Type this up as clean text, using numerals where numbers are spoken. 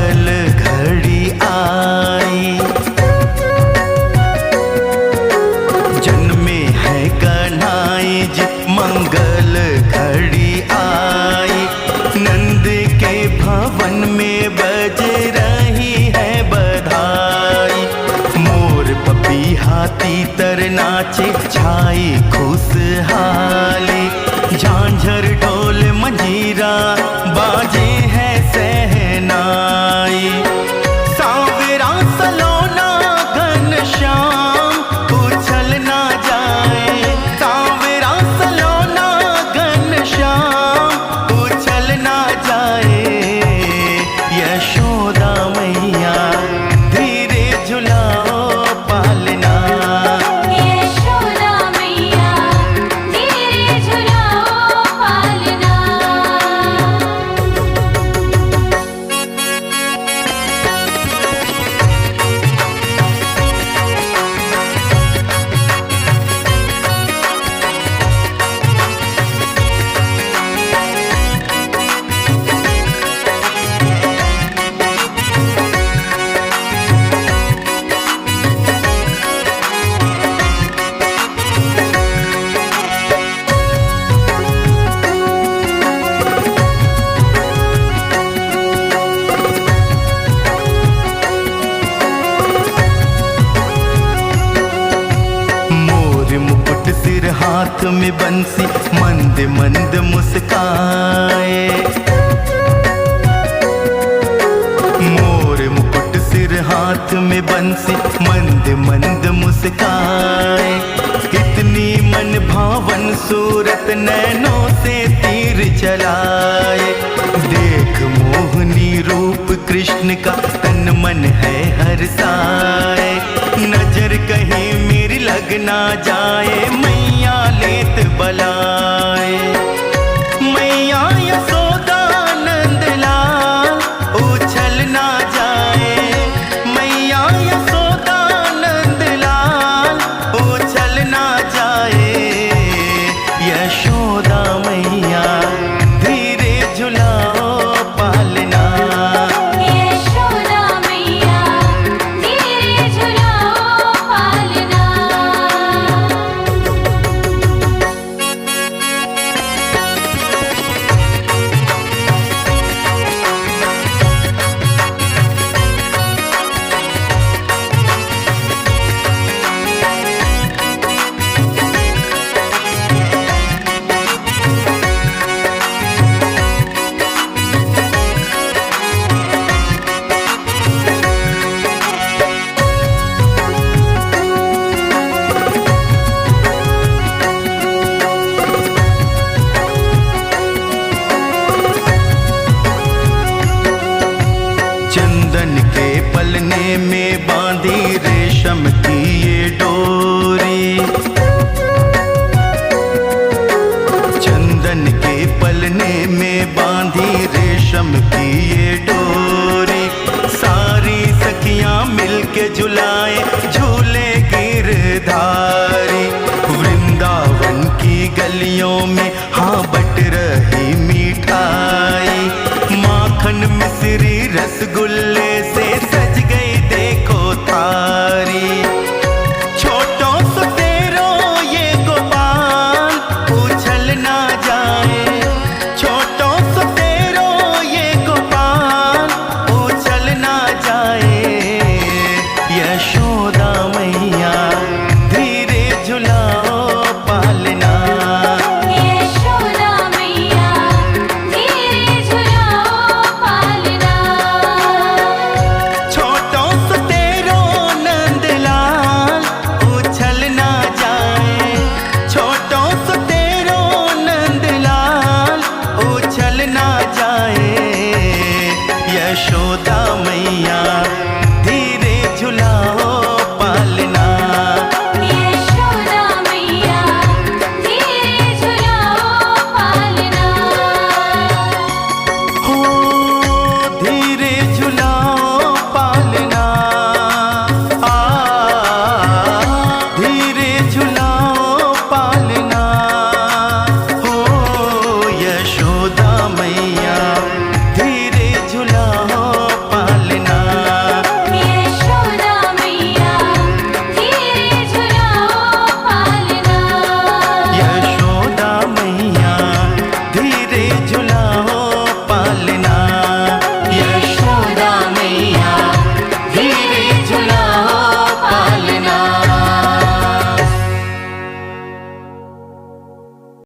मंगल घड़ी आई। जन्मे है कन्हाई जी मंगल घड़ी आई। नंद के भवन में बज रही है बधाई। मोर पपीहा तीतर नाचे छाई खुशहाली। झांझर ढोल मंजीरा बाजे है सहनाई। सांवरा सलोना घनश्याम उछल ना जाए। सांवरा सलोना घनश्याम उछल ना जाए। यशोदा मैया धीरे झुलाओ पालना। यशोदा मैया धीरे झुलाओ पालना। मुकुट सिर हाथ में बंसी मंद मंद मुस्काए। मोर मुकुट सिर हाथ में बंसी मंद मंद मुस्काए। कितनी मन भावन सूरत नैनों से तीर चलाए। देख मोहनी रूप कृष्ण का तन मन है हर्षाए। नजर कहीं मेरी लग ना जाए मैया लेत बलाए। मैया यशोदा नंद लाल उछल ना जाए। मैया यशोदा नंद लाल उछल ना जाए। यशोदा मैया धीरे झुलाओ पालना। यशोदा मैया धीरे झुलाओ पालना। चंदन के पलने में बांधी रेशम की ये डोरी। चंदन के पलने में बांधी रेशम की ये डोरी। सारी सखियां मिलके झुलाए झूले गिरधारी। वृंदावन की गलियों में हाँ बट रही मिठाई। माखन मिश्री रसगुल्ला